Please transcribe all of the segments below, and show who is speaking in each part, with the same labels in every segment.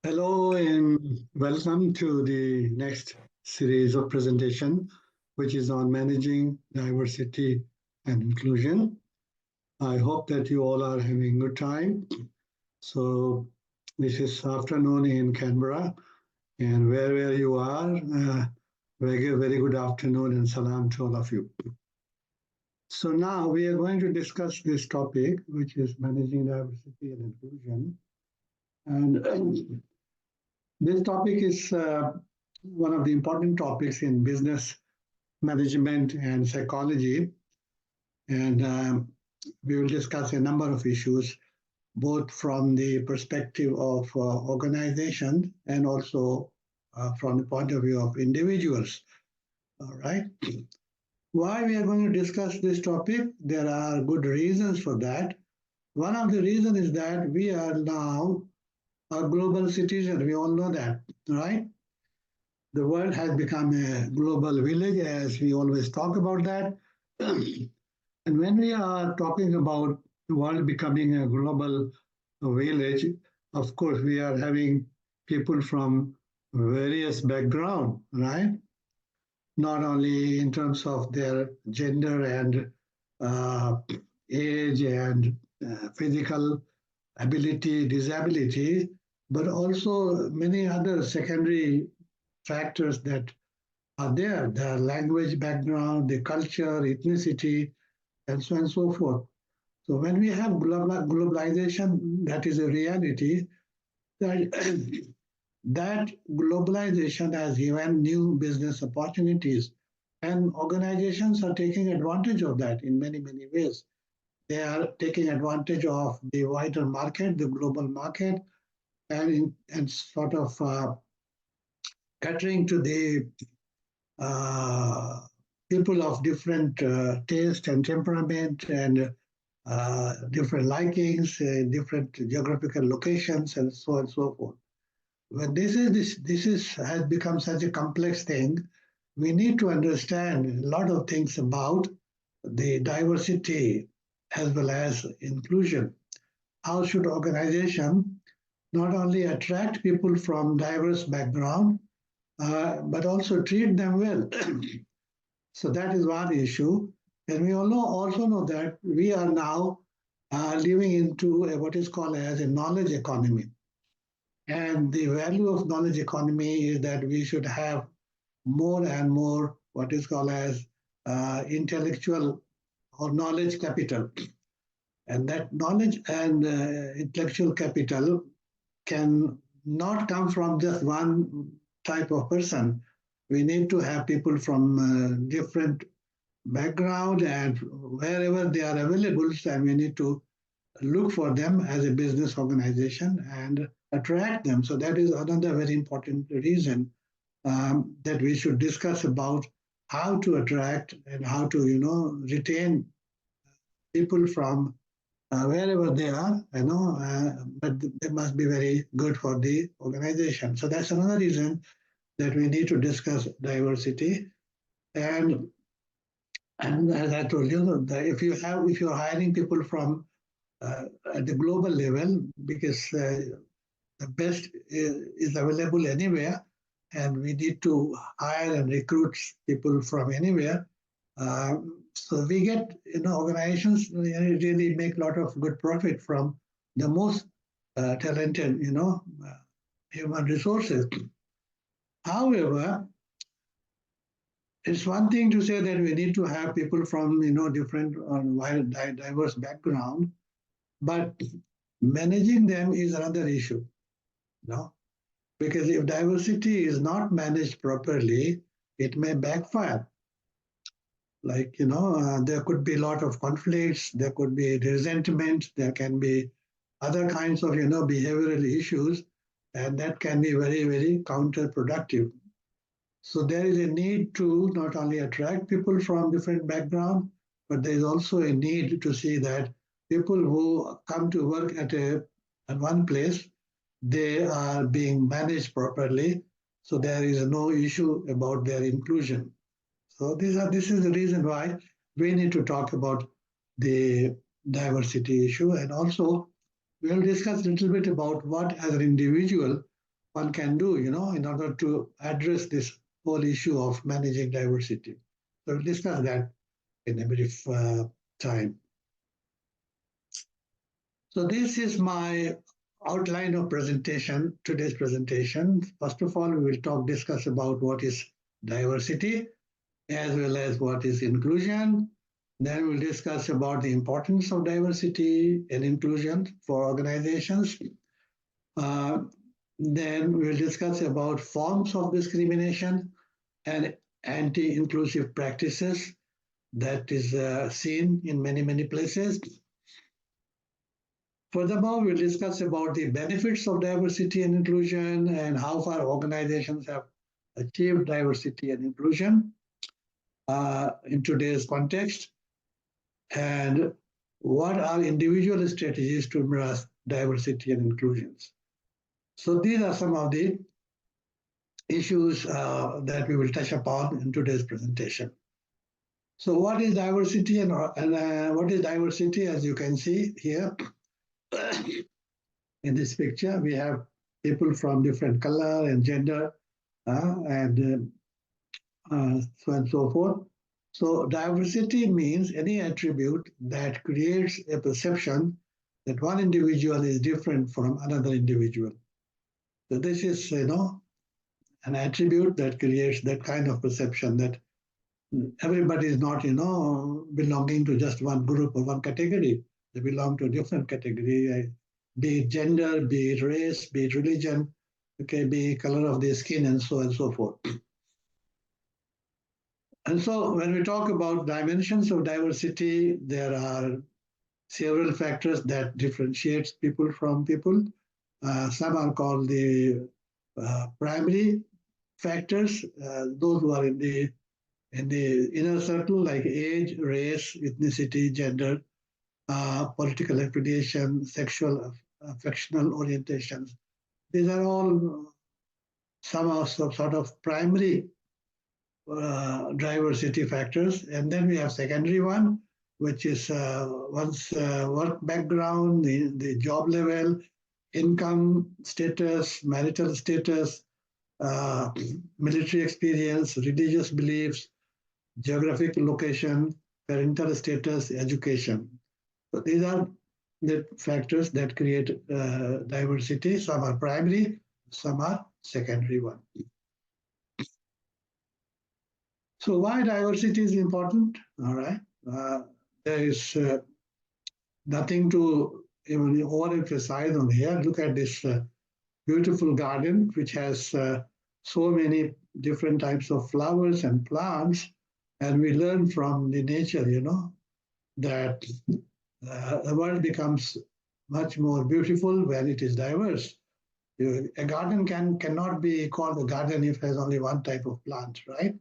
Speaker 1: Hello and welcome to the next series of presentation, which is on managing diversity and inclusion. I hope that you all are having a good time. So this is afternoon in Canberra, and wherever you are, very good afternoon and salam to all of you. So now we are going to discuss this topic, which is managing diversity and inclusion. And this topic is one of the important topics in business management and psychology. And we will discuss a number of issues, both from the perspective of organizations and also from the point of view of individuals. All right. Why we are going to discuss this topic? There are good reasons for that. One of the reasons is that we are now a global citizen. We all know that, right? The world has become a global village, as we always talk about that. And when we are talking about the world becoming a global village, of course, we are having people from various backgrounds, right? Not only in terms of their gender and uh, age and physical ability, disability, but also many other secondary factors that are there, the language background, the culture, ethnicity, and so on and so forth. So when we have globalization, that is a reality, that, that globalization has given new business opportunities. And organizations are taking advantage of that in many, many ways. They are taking advantage of the wider market, the global market, and sort of catering to the uh, people of different taste and temperament and different likings, different geographical locations, and so on and so forth. When this has become such a complex thing, we need to understand a lot of things about the diversity as well as inclusion. How should organization not only attract people from diverse background, but also treat them well? So that is one issue. And we all also know that we are now living into what is called as a knowledge economy. And the value of knowledge economy is that we should have more and more what is called as intellectual or knowledge capital. And that knowledge and intellectual capital can not come from just one type of person. We need to have people from different background and wherever they are available, and we need to look for them as a business organization and attract them. So that is another very important reason that we should discuss about how to attract and how to, retain people from wherever they are, but they must be very good for the organization. So that's another reason that we need to discuss diversity. And and as I told you, if you're hiring people from at the global level, because the best is available anywhere, and we need to hire and recruit people from anywhere. So we get, organizations really make a lot of good profit from the most talented, human resources. However, it's one thing to say that we need to have people from, different diverse background, but managing them is another issue, because if diversity is not managed properly, it may backfire. Like, there could be a lot of conflicts, there could be resentment, there can be other kinds of, behavioral issues, and that can be very, very counterproductive. So there is a need to not only attract people from different backgrounds, but there is also a need to see that people who come to work at one place, they are being managed properly. So there is no issue about their inclusion. So this is the reason why we need to talk about the diversity issue. And also we'll discuss a little bit about what as an individual one can do, in order to address this whole issue of managing diversity. So we'll discuss that in a brief time. So this is my outline of presentation, today's presentation. First of all, we will discuss about what is diversity as well as what is inclusion. Then we'll discuss about the importance of diversity and inclusion for organizations. Then we'll discuss about forms of discrimination and anti-inclusive practices that is seen in many, many places. Furthermore, we'll discuss about the benefits of diversity and inclusion and how far organizations have achieved diversity and inclusion in today's context, and what are individual strategies to embrace diversity and inclusions. So these are some of the issues that we will touch upon in today's presentation. So what is diversity and what is diversity? As you can see here in this picture, we have people from different color and gender and so on and so forth. So diversity means any attribute that creates a perception that one individual is different from another individual. So this is, an attribute that creates that kind of perception that everybody is not, belonging to just one group or one category. They belong to a different category, be it gender, be it race, be it religion, okay, be it color of their skin, and so on and so forth. And so when we talk about dimensions of diversity, there are several factors that differentiates people from people. Some are called the primary factors, those who are in the inner circle, like age, race, ethnicity, gender, political affiliation, sexual, affectional orientations. These are all some sort of primary diversity factors. And then we have secondary one, which is one's work background, the job level, income status, marital status, military experience, religious beliefs, geographic location, parental status, education. So these are the factors that create diversity. Some are primary, some are secondary one. So why diversity is important? All right. There is nothing to even overemphasize on here. Look at this beautiful garden, which has so many different types of flowers and plants. And we learn from the nature, that the world becomes much more beautiful when it is diverse. A garden cannot be called a garden if it has only one type of plant, right?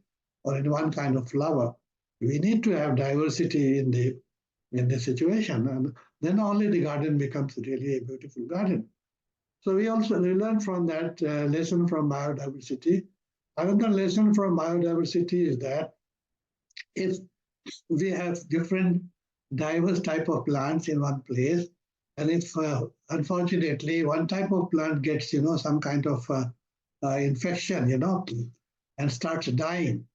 Speaker 1: Or in one kind of flower. We need to have diversity in the situation, and then only the garden becomes really a beautiful garden. So we learn from that lesson from biodiversity. Another lesson from biodiversity is that if we have different diverse type of plants in one place, and if unfortunately one type of plant gets some kind of infection and starts dying,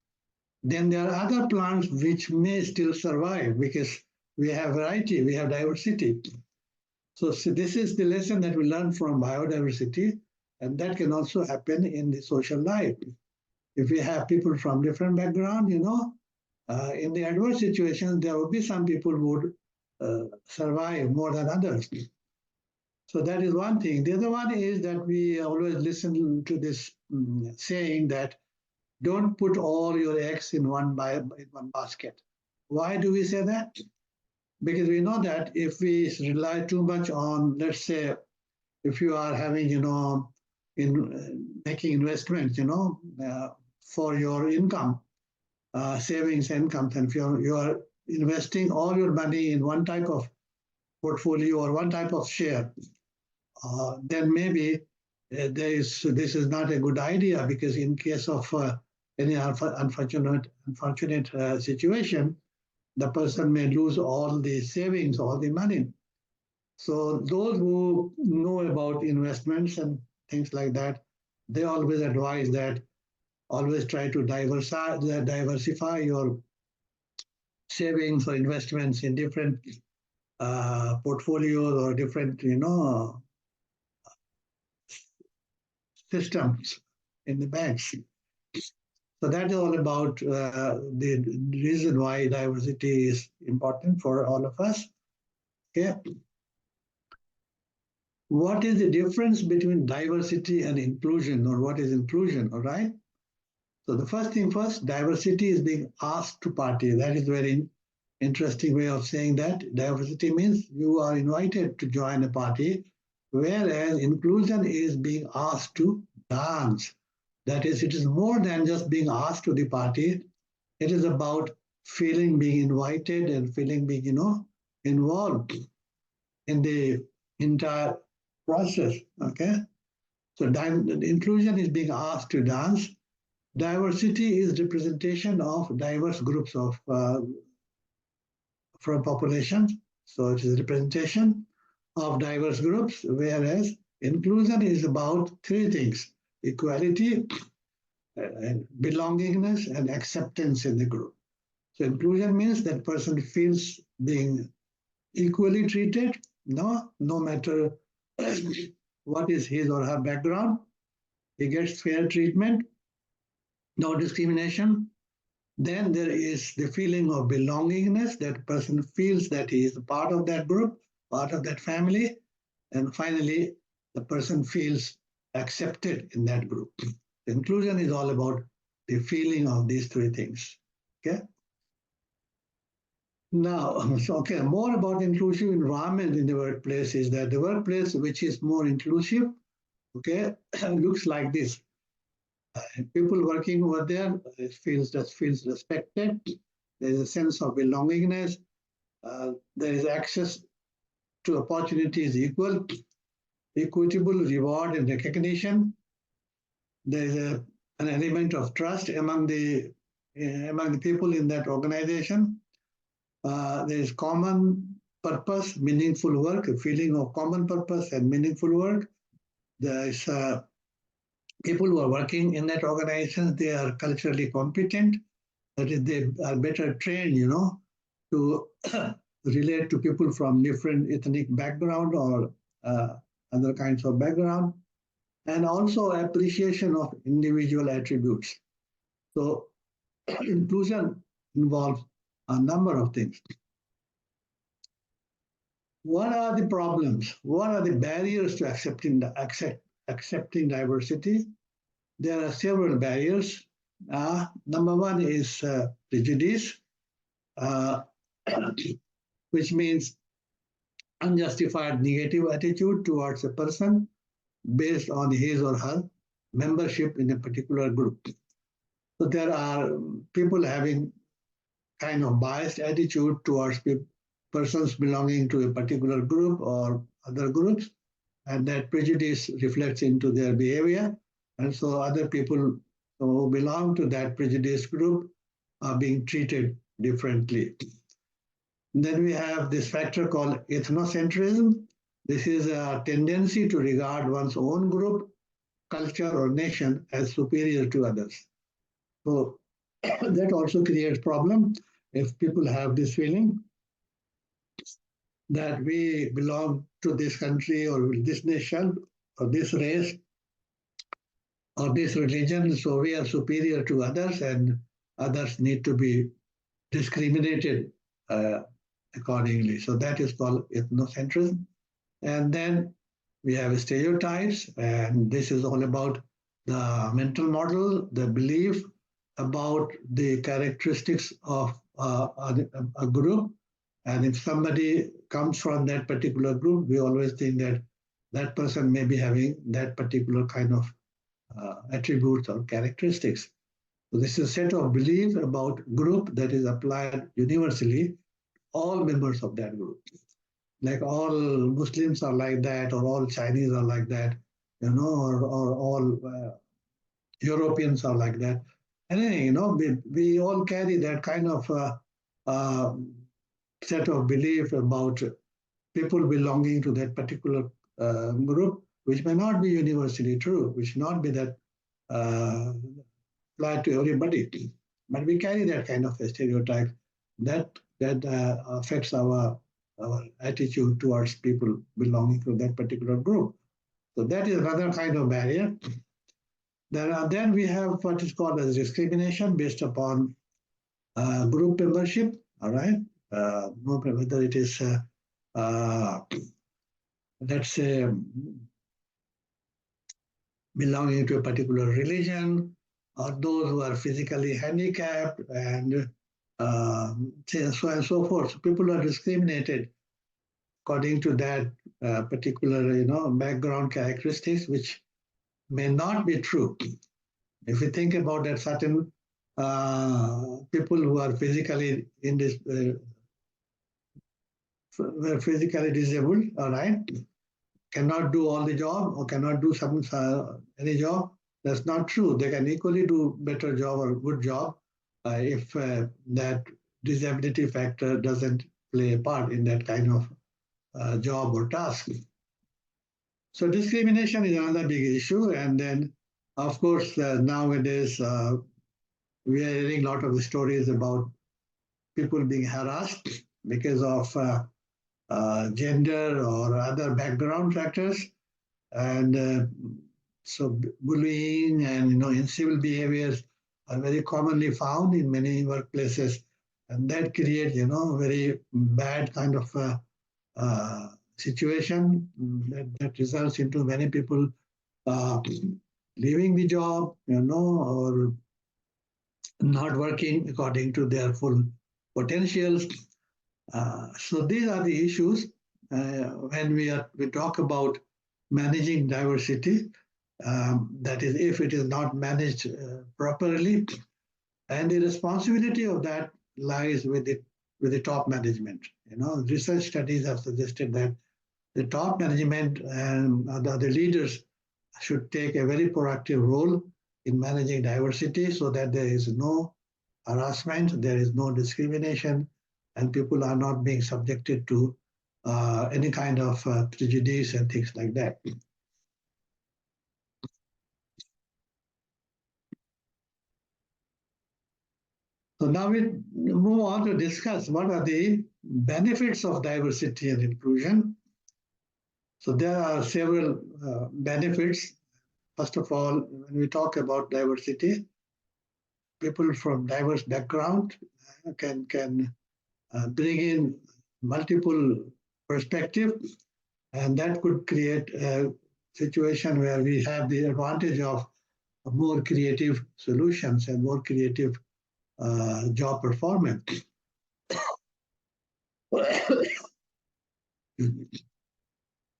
Speaker 1: then there are other plants which may still survive because we have variety, we have diversity. So this is the lesson that we learn from biodiversity, and that can also happen in the social life. If we have people from different background, in the adverse situations, there will be some people who would survive more than others. So that is one thing. The other one is that we always listen to this saying that don't put all your eggs in one basket. Why do we say that? Because we know that if we rely too much on, let's say, if you are having, making investments, for your income, savings incomes, and if you are investing all your money in one type of portfolio or one type of share, then maybe this is not a good idea, because in case of any unfortunate situation, the person may lose all the savings, all the money. So those who know about investments and things like that they always advise that always try to diversify your savings or investments in different portfolios or different, systems in the banks. So that is all about the reason why diversity is important for all of us. Okay. What is the difference between diversity and inclusion, or what is inclusion? All right. So the first thing first, diversity is being asked to party. That is very interesting way of saying that. Diversity means you are invited to join a party, whereas inclusion is being asked to dance. That is, it is more than just being asked to the party. It is about feeling being invited and feeling being, involved in the entire process. Okay. So inclusion is being asked to dance. Diversity is representation of diverse groups of from population. So it is representation of diverse groups, whereas inclusion is about three things: equality, belongingness, and acceptance in the group. So inclusion means that person feels being equally treated, no matter what is his or her background. He gets fair treatment, no discrimination. Then there is the feeling of belongingness, that person feels that he is a part of that group, part of that family. And finally, the person feels accepted in that group. Inclusion is all about the feeling of these three things. Okay. Now, okay, more about inclusive environment in the workplace is that the workplace which is more inclusive, okay, looks like this. People working over there feels respected. There is a sense of belongingness. There is access to opportunities equal, equitable reward and recognition. There is an element of trust among the people in that organization. There is common purpose, meaningful work, a feeling of common purpose and meaningful work. There is people who are working in that organization, they are culturally competent. That is, they are better trained, to relate to people from different ethnic background or other kinds of background, and also appreciation of individual attributes. So inclusion involves a number of things. What are the problems? What are the barriers to accepting diversity? There are several barriers. Number one is prejudice, which means unjustified negative attitude towards a person based on his or her membership in a particular group. So there are people having kind of biased attitude towards persons belonging to a particular group or other groups, and that prejudice reflects into their behavior. And so other people who belong to that prejudiced group are being treated differently. Then we have this factor called ethnocentrism. This is a tendency to regard one's own group, culture, or nation as superior to others. So that also creates problem if people have this feeling that we belong to this country or this nation or this race or this religion, so we are superior to others and others need to be discriminated accordingly. So that is called ethnocentrism. And then we have stereotypes, and this is all about the mental model, the belief about the characteristics of a group. And if somebody comes from that particular group, we always think that that person may be having that particular kind of attributes or characteristics. So this is a set of beliefs about group that is applied universally, all members of that group. Like all Muslims are like that, or all Chinese are like that, or all Europeans are like that. And we all carry that kind of set of belief about people belonging to that particular group. which may not be universally true, which not be that applied to everybody. But we carry that kind of a stereotype that affects our attitude towards people belonging to that particular group. So that is another kind of barrier. Then we have what is called as discrimination based upon group membership. All right, whether it is uh, let's say belonging to a particular religion, or those who are physically handicapped, and so on and so forth. So people are discriminated according to that particular, background characteristics, which may not be true. If you think about that, certain people who are physically physically disabled, all right, cannot do all the job or cannot do any job. That's not true. They can equally do better job or good job if that disability factor doesn't play a part in that kind of job or task. So discrimination is another big issue. And then, of course, nowadays we are hearing a lot of the stories about people being harassed because of gender or other background factors. And so bullying and incivil behaviors are very commonly found in many workplaces, and that creates very bad kind of situation that results into many people uh, leaving the job, or not working according to their full potentials. So these are the issues when we talk about managing diversity. That is, if it is not managed properly, and the responsibility of that lies with the top management. Research studies have suggested that the top management and the leaders should take a very proactive role in managing diversity, so that there is no harassment, there is no discrimination, and people are not being subjected to any kind of prejudice and things like that. So now we move on to discuss what are the benefits of diversity and inclusion. So there are several benefits. First of all, when we talk about diversity, people from diverse background can bring in multiple perspectives, and that could create a situation where we have the advantage of more creative solutions and more creative job performance.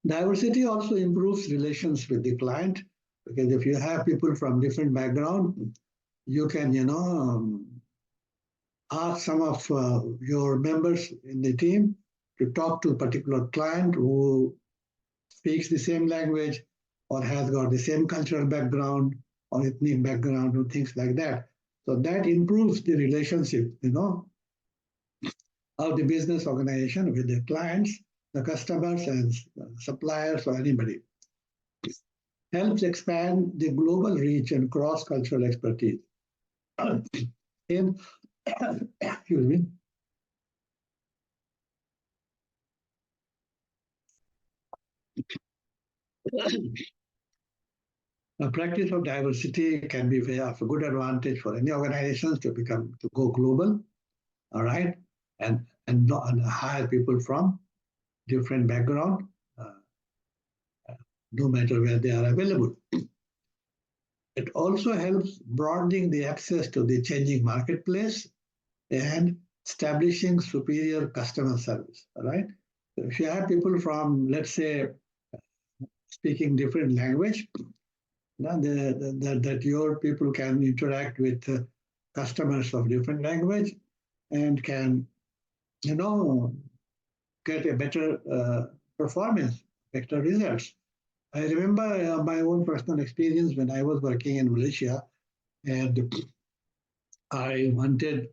Speaker 1: Diversity also improves relations with the client, because if you have people from different background, you can, ask some of your members in the team to talk to a particular client who speaks the same language or has got the same cultural background or ethnic background or things like that. So that improves the relationship, of the business organization with the clients, the customers and suppliers or anybody. Helps expand the global reach and cross-cultural expertise. In, excuse me. The practice of diversity can be of a good advantage for any organizations to go global, all right, and hire people from different background, no matter where they are available. It also helps broadening the access to the changing marketplace and establishing superior customer service, all right? So if you have people from, let's say, speaking different language, that your people can interact with customers of different language and can, get a better performance, better results. I remember my own personal experience when I was working in Malaysia, and I wanted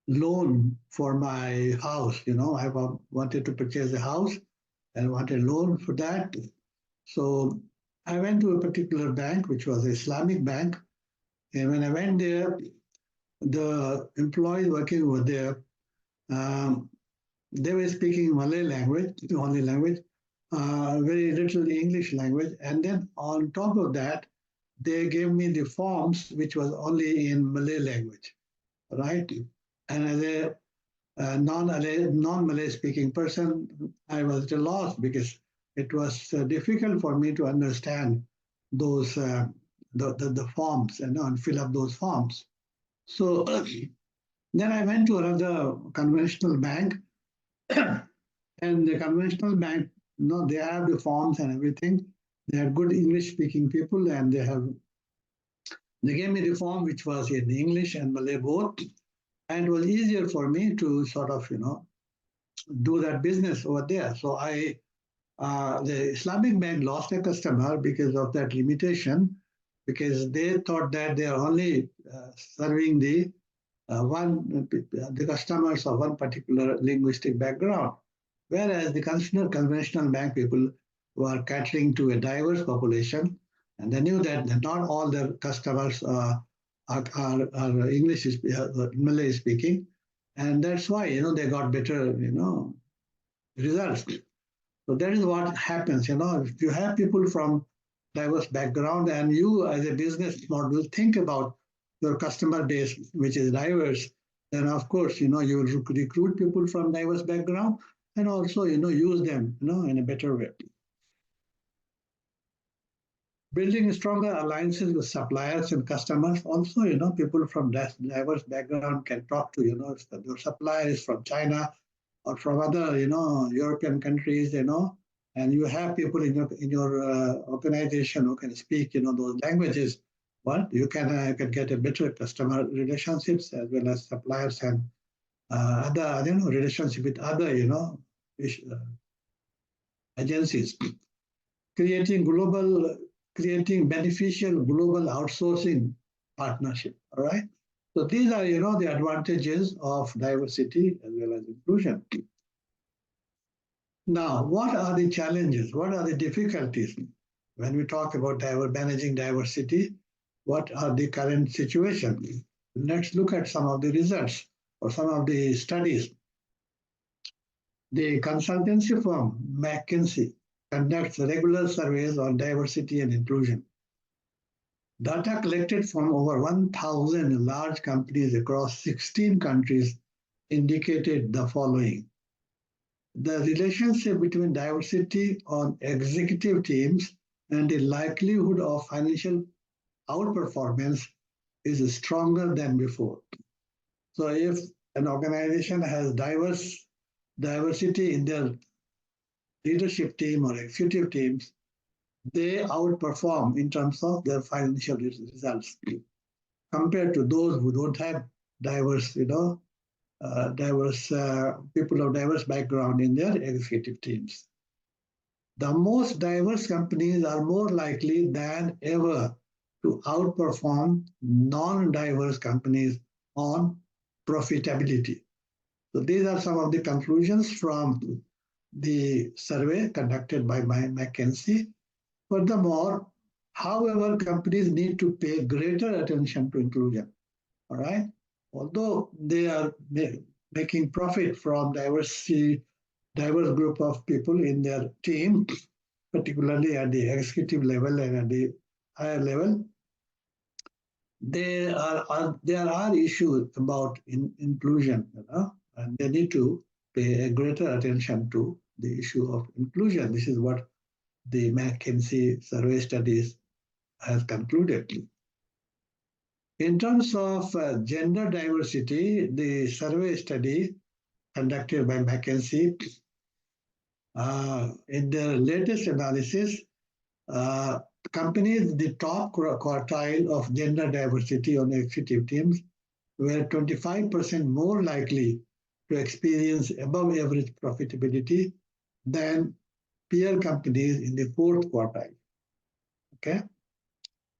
Speaker 1: loan for my house. I wanted to purchase a house, and wanted a loan for that. So I went to a particular bank, which was an Islamic bank. And when I went there, the employees working over there, um, they were speaking Malay language, the only language, very little English language. And then on top of that, they gave me the forms, which was only in Malay language, right? And as a non-Malay speaking person, I was at a loss because it was difficult for me to understand those the forms and fill up those forms. So then I went to another conventional bank, and the conventional bank, they have the forms and everything. They have good English-speaking people, and they gave me the form which was in English and Malay both, and it was easier for me to sort of do that business over there. So the Islamic bank lost a customer because of that limitation, because they thought that they are only serving the customers of one particular linguistic background, whereas the conventional bank people were catering to a diverse population, and they knew that not all their customers are Malay speaking, and that's why they got better results. So that is what happens. If you have people from diverse background and you as a business model think about your customer base, which is diverse, then of course, you will recruit people from diverse background and also, use them, in a better way. Building stronger alliances with suppliers and customers. Also, people from diverse background can talk to, if your supplier is from China or from other, European countries, and you have people in your organization who can speak, those languages. Well, you can get a better customer relationships as well as suppliers and other, relationship with other, agencies. Creating beneficial global outsourcing partnership. All right. So these are, the advantages of diversity as well as inclusion. Now, what are the challenges? What are the difficulties when we talk about managing diversity? What are the current situations? Let's look at some of the results or some of the studies. The consultancy firm McKinsey conducts regular surveys on diversity and inclusion. Data collected from over 1,000 large companies across 16 countries indicated the following. The relationship between diversity on executive teams and the likelihood of financial outperformance is stronger than before. So if an organization has diversity in their leadership team or executive teams, they outperform in terms of their financial results compared to those who don't have diverse people of diverse background in their executive teams. The most diverse companies are more likely than ever to outperform non-diverse companies on profitability. So these are some of the conclusions from the survey conducted by McKinsey. Furthermore, however, companies need to pay greater attention to inclusion. All right. Although they are making profit from diverse group of people in their team, particularly at the executive level and at the higher level, there are issues about inclusion, and they need to pay a greater attention to the issue of inclusion. This is what the McKinsey survey studies has concluded. In terms of gender diversity, the survey study conducted by McKinsey, in their latest analysis, companies the top quartile of gender diversity on executive teams were 25% more likely to experience above average profitability than peer companies in the fourth quartile. Okay.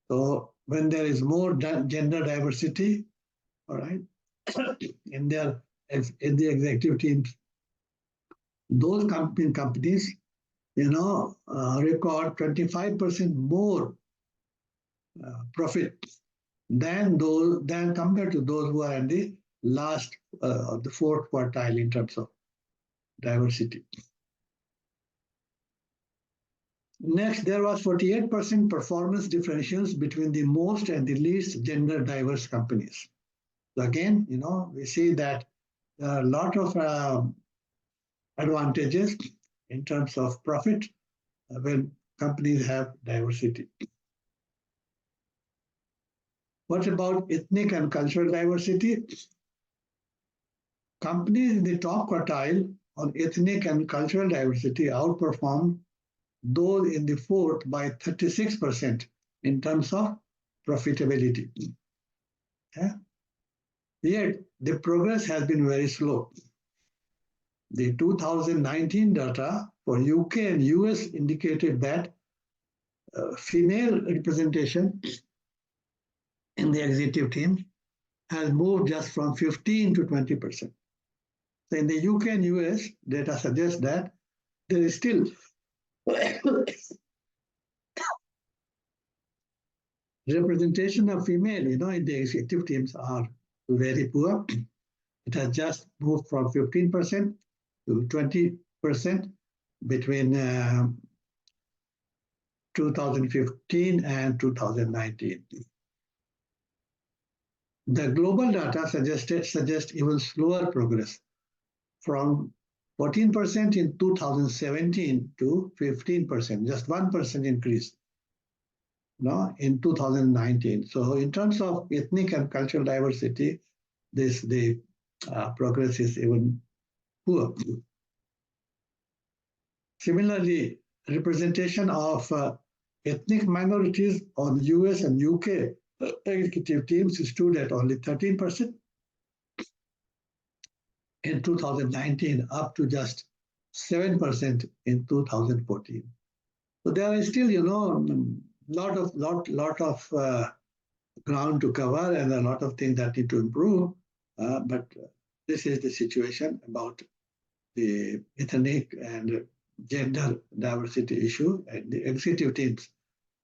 Speaker 1: So when there is more gender diversity, all right, in the executive teams, those companies record 25% more profit than compared to those who are in the last the fourth quartile in terms of diversity. Next, there was 48% performance differentials between the most and the least gender diverse companies. So again, we see that there are a lot of advantages in terms of profit when companies have diversity. What about ethnic and cultural diversity? Companies in the top quartile on ethnic and cultural diversity outperformed those in the fourth by 36% in terms of profitability. Okay? Yet, the progress has been very slow. The 2019 data for UK and US indicated that female representation in the executive team has moved just from 15 to 20%. So in the UK and US, data suggests that there is still representation of female, in the executive teams are very poor. It has just moved from 15% to 20% between 2015 and 2019. The global data suggests even slower progress from 14% in 2017 to 15%, just 1% increase in 2019. So in terms of ethnic and cultural diversity, the progress is even poor. Similarly, representation of ethnic minorities on US and UK executive teams stood at only 13% in 2019, up to just 7% in 2014. So there is still, lot of ground to cover and a lot of things that need to improve. But this is the situation about the ethnic and gender diversity issue at the executive teams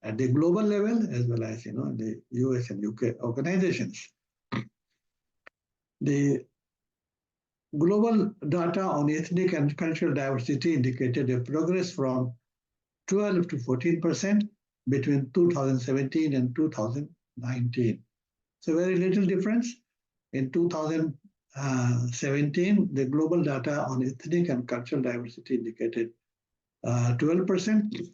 Speaker 1: at the global level, as well as the US and UK organizations. The global data on ethnic and cultural diversity indicated a progress from 12 to 14% between 2017 and 2019. So very little difference. In 2017, the global data on ethnic and cultural diversity indicated 12%,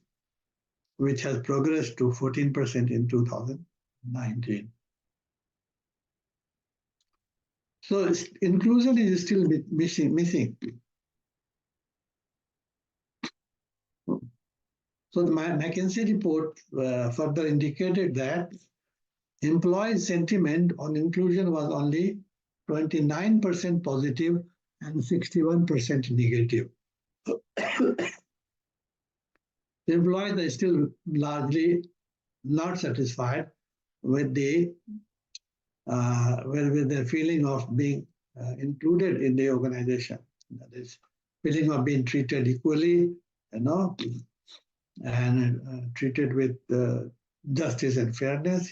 Speaker 1: which has progressed to 14% in 2019. So inclusion is still missing. So the McKinsey report further indicated that employee sentiment on inclusion was only 29% positive and 61% negative. The employees are still largely not satisfied with the feeling of being included in the organization. That is, feeling of being treated equally, and treated with justice and fairness,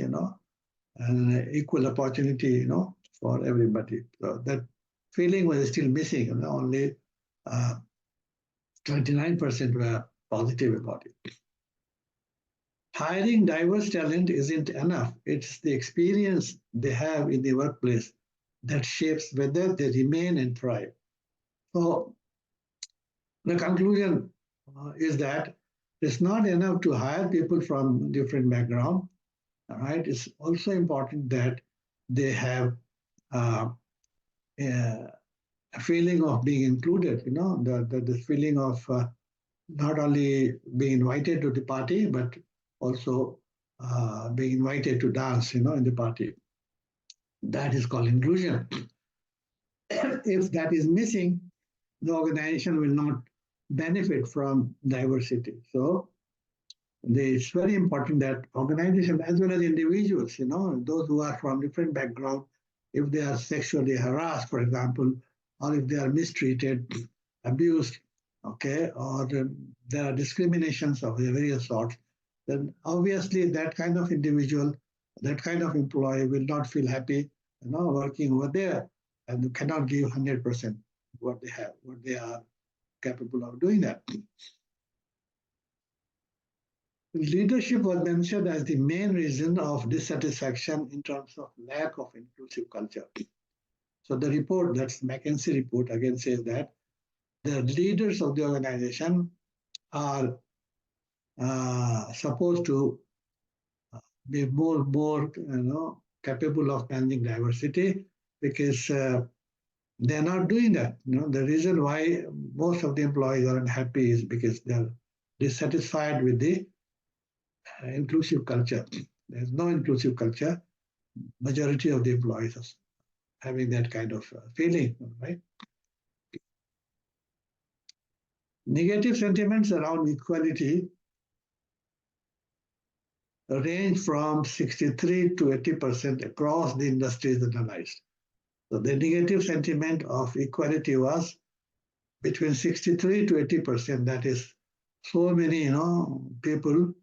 Speaker 1: and equal opportunity, for everybody. So that feeling was still missing. Only 29% were positive about it. Hiring diverse talent isn't enough. It's the experience they have in the workplace that shapes whether they remain and thrive. So the conclusion is that it's not enough to hire people from different backgrounds. All right, it's also important that they have a feeling of being included. The feeling of not only being invited to the party, but also being invited to dance, in the party. That is called inclusion. If that is missing, the organization will not benefit from diversity. So it's very important that organizations as well as individuals, those who are from different backgrounds, if they are sexually harassed, for example, or if they are mistreated, abused, okay, or there are discriminations of various sorts, then obviously that kind of individual, that kind of employee will not feel happy, working over there, and cannot give 100% what they have, what they are capable of doing that. Leadership was mentioned as the main reason of dissatisfaction in terms of lack of inclusive culture. So the report, that's McKinsey report, again says that the leaders of the organization are supposed to be more capable of managing diversity, because they're not doing that. The reason why most of the employees are unhappy is because they're dissatisfied with the inclusive culture. There's no inclusive culture. Majority of the employees are having that kind of feeling, right? Negative sentiments around equality range from 63 to 80% across the industries analyzed. So the negative sentiment of equality was between 63 to 80%. That is so many, people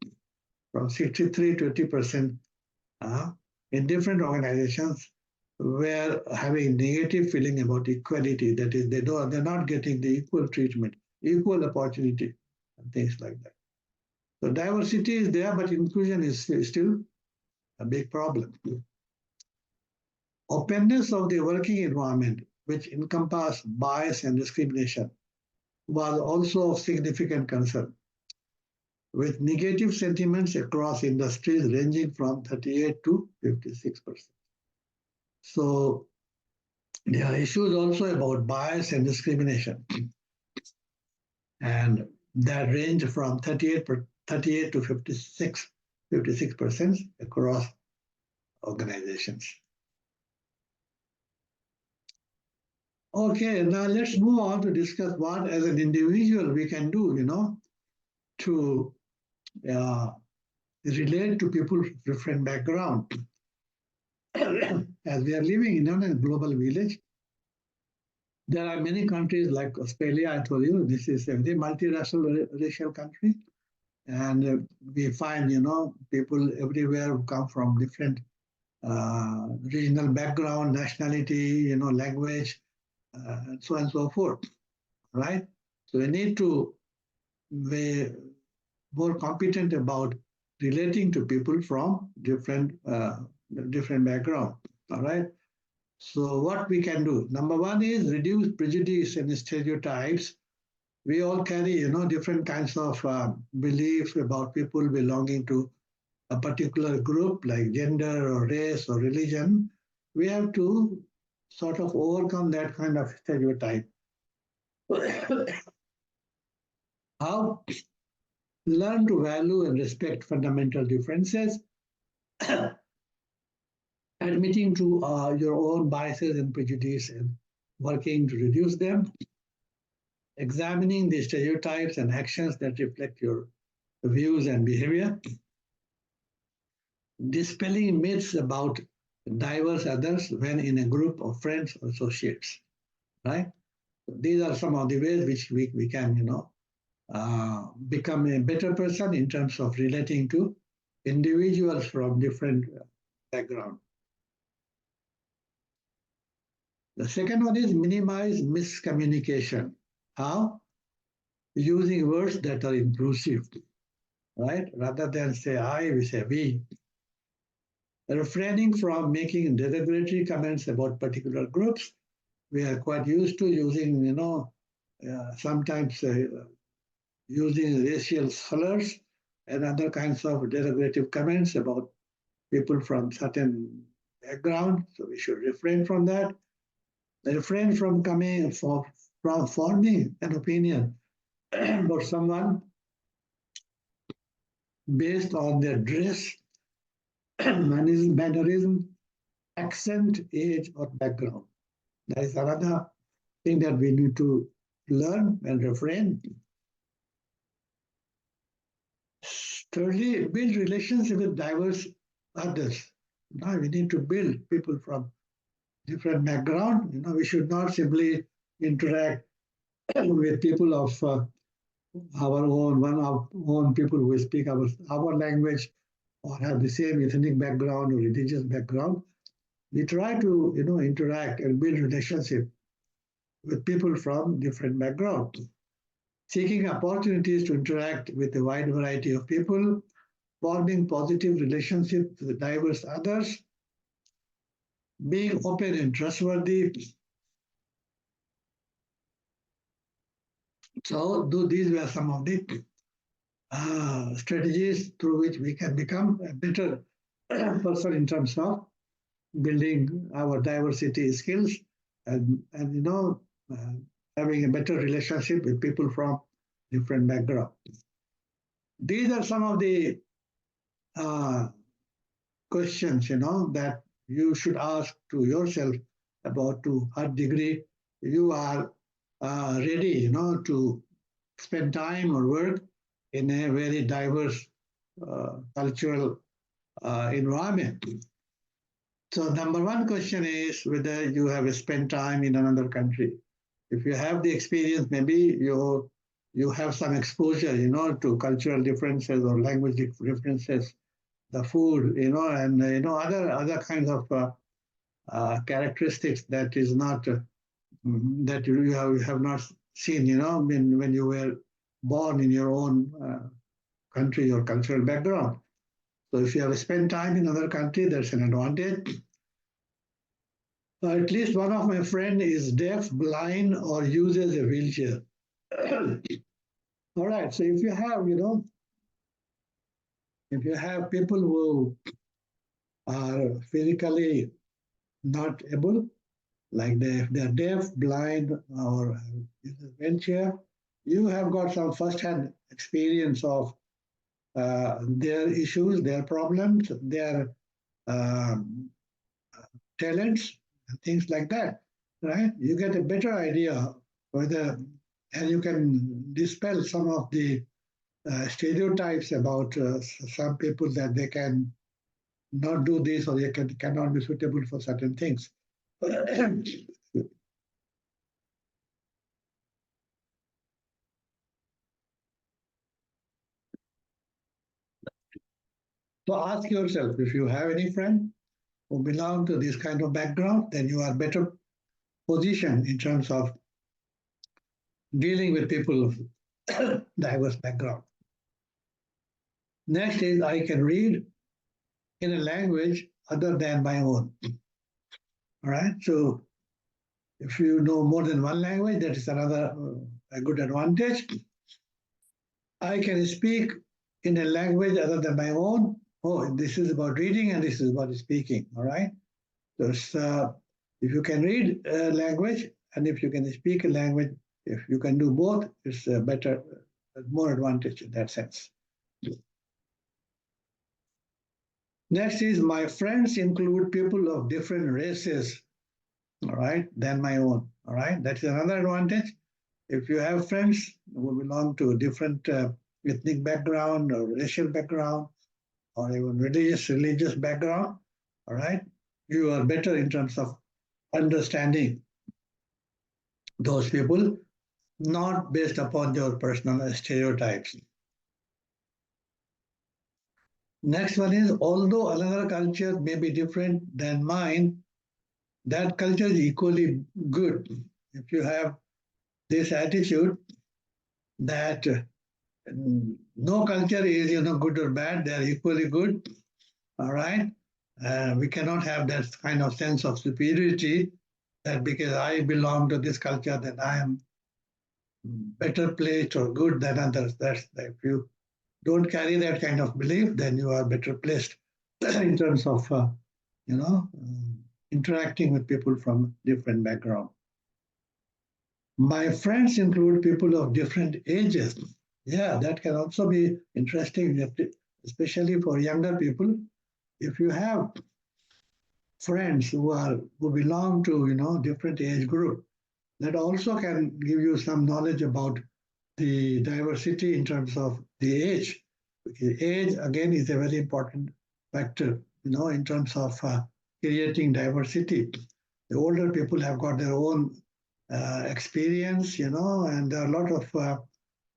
Speaker 1: from 63 to 80% in different organizations were having negative feeling about equality. That is, they're not getting the equal treatment, equal opportunity, and things like that. So diversity is there, but inclusion is still a big problem. Openness of the working environment, which encompass bias and discrimination, was also of significant concern, with negative sentiments across industries ranging from 38 to 56%. So there are issues also about bias and discrimination, and that range from 38 to 56% across organizations. Okay, now let's move on to discuss what as an individual we can do, to relate to people from different background. As we are living in a global village, there are many countries like Australia. I told you, this is a very multiracial racial country. And we find, people everywhere who come from different regional background, nationality, language, and so on and so forth, right? So we need to be more competent about relating to people from different background, all right? So what we can do, number one is reduce prejudice and stereotypes. We all carry, different kinds of beliefs about people belonging to a particular group, like gender or race or religion. We have to sort of overcome that kind of stereotype. How? Learn to value and respect fundamental differences, admitting to your own biases and prejudice and working to reduce them, examining the stereotypes and actions that reflect your views and behavior, dispelling myths about diverse others when in a group of friends or associates, right? So these are some of the ways which we can, become a better person in terms of relating to individuals from different background. The second one is minimize miscommunication. How? Using words that are inclusive, right? Rather than say I, we say we. Refraining from making derogatory comments about particular groups. We are quite used to using, sometimes using racial slurs and other kinds of derogative comments about people from certain background. So we should refrain from that. Refrain from forming an opinion about someone based on their dress, mannerism, accent, age, or background. That is another thing that we need to learn and refrain. Thirdly, build relations with diverse others. Now we need to build people from different background. We should not simply interact with people of our own, one of own people who speak our language or have the same ethnic background or religious background. We try to, interact and build relationship with people from different backgrounds, seeking opportunities to interact with a wide variety of people, forming positive relationships with diverse others, being open and trustworthy. So, these were some of the strategies through which we can become a better person in terms of building our diversity skills and uh, having a better relationship with people from different backgrounds. These are some of the uh, questions, that you should ask to yourself about to what degree you are ready, to spend time or work in a very diverse cultural environment. So number one question is whether you have spent time in another country. If you have the experience, maybe you have some exposure, to cultural differences or language differences, the food, and other kinds of characteristics that is not that you have not seen, when you were born in your own country or cultural background. So if you have spent time in another country, that's an advantage. At least one of my friend is deaf, blind, or uses a wheelchair. All right. So if you have people who are physically not able, like if they're deaf, blind, or use a wheelchair, you have got some first-hand experience of their issues, their problems, their um, talents, and things like that, right? You get a better idea whether, and you can dispel some of the stereotypes about some people that they can not do this or they cannot be suitable for certain things. So ask yourself if you have any friend who belong to this kind of background, then you are better positioned in terms of dealing with people of diverse background. Next is I can read in a language other than my own. All right. So if you know more than one language, that is another a good advantage. I can speak in a language other than my own. Oh, this is about reading and this is about speaking. All right. So if you can read a language and if you can speak a language, if you can do both, it's a better, more advantage in that sense. Next is my friends include people of different races, all right, than my own. All right, that's another advantage. If you have friends who belong to a different ethnic background or racial background or even religious background, all right, you are better in terms of understanding those people, not based upon your personal stereotypes. Next one is, although another culture may be different than mine, that culture is equally good. If you have this attitude that no culture is, good or bad, they are equally good, all right? We cannot have that kind of sense of superiority that because I belong to this culture, that I am better placed or good than others. That's if you don't carry that kind of belief, then you are better placed in terms of, interacting with people from different background. My friends include people of different ages. Yeah, that can also be interesting, especially for younger people. If you have friends who belong to different age group, that also can give you some knowledge about the diversity in terms of the age. Because age again is a very important factor, in terms of creating diversity. The older people have got their own experience, and there are a lot of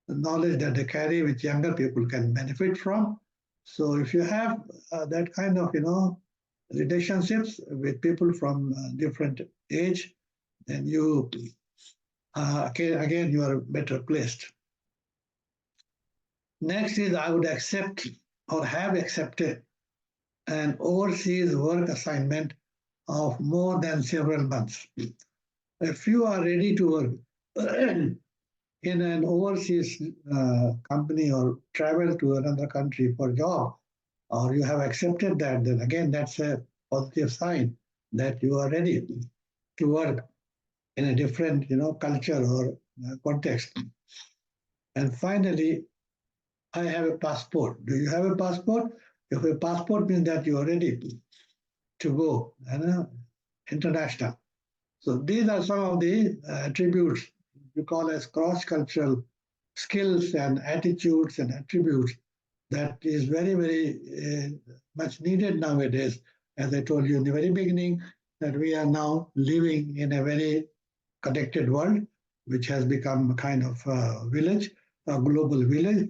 Speaker 1: knowledge that they carry, which younger people can benefit from. So if you have that kind of, relationships with people from different age, then you, again, you are better placed. Next is I would accept or have accepted an overseas work assignment of more than several months. If you are ready to work in an overseas company or travel to another country for job, or you have accepted that, then again, that's a positive sign that you are ready to work in a different, culture or context. And finally, I have a passport. Do you have a passport? If a passport means that you are ready to go international. So these are some of the attributes we call as cross-cultural skills and attitudes and attributes that is very, very much needed nowadays. As I told you in the very beginning, that we are now living in a very connected world, which has become a kind of village, a global village.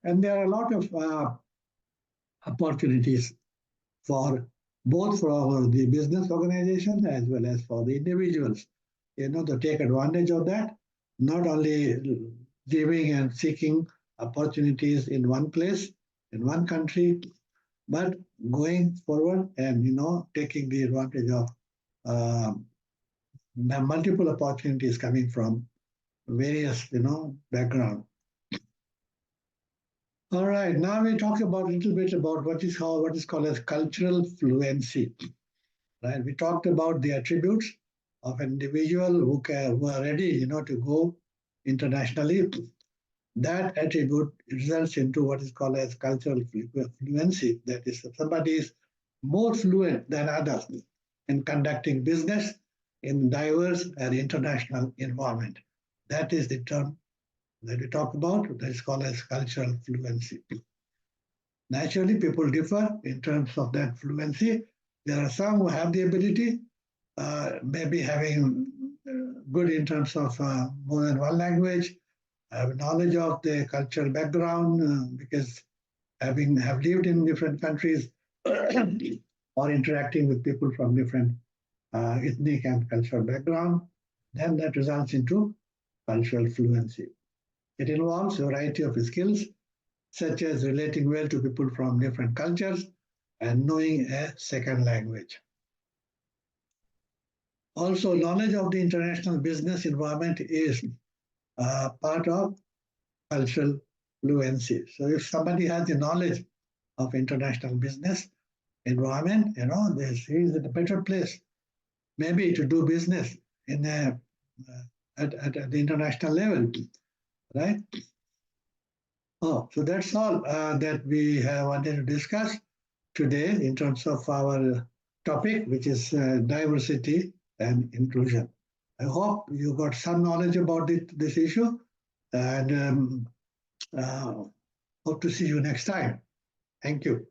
Speaker 1: And there are a lot of opportunities for both for the business organization as well as for the individuals, to take advantage of that, not only living and seeking opportunities in one place, in one country, but going forward and, taking the advantage of multiple opportunities coming from various, background. All right, now we talk about a little bit about what is called as cultural fluency. Right, we talked about the attributes of an individual who are ready, to go internationally. That attribute results into what is called as cultural fluency. That is, somebody is more fluent than others in conducting business in diverse and international environment. That is the term that we talk about. That is called as cultural fluency. Naturally, people differ in terms of that fluency. There are some who have the ability, maybe having good in terms of more than one language, have knowledge of the cultural background, because have lived in different countries or interacting with people from different ethnic and cultural background, then that results into cultural fluency. It involves a variety of skills, such as relating well to people from different cultures and knowing a second language. Also, knowledge of the international business environment is part of cultural fluency. So if somebody has the knowledge of international business environment, he's in a better place, maybe to do business in at the international level, right? Oh, so that's all that we have wanted to discuss today in terms of our topic, which is diversity and inclusion. I hope you got some knowledge about this issue, and hope to see you next time. Thank you.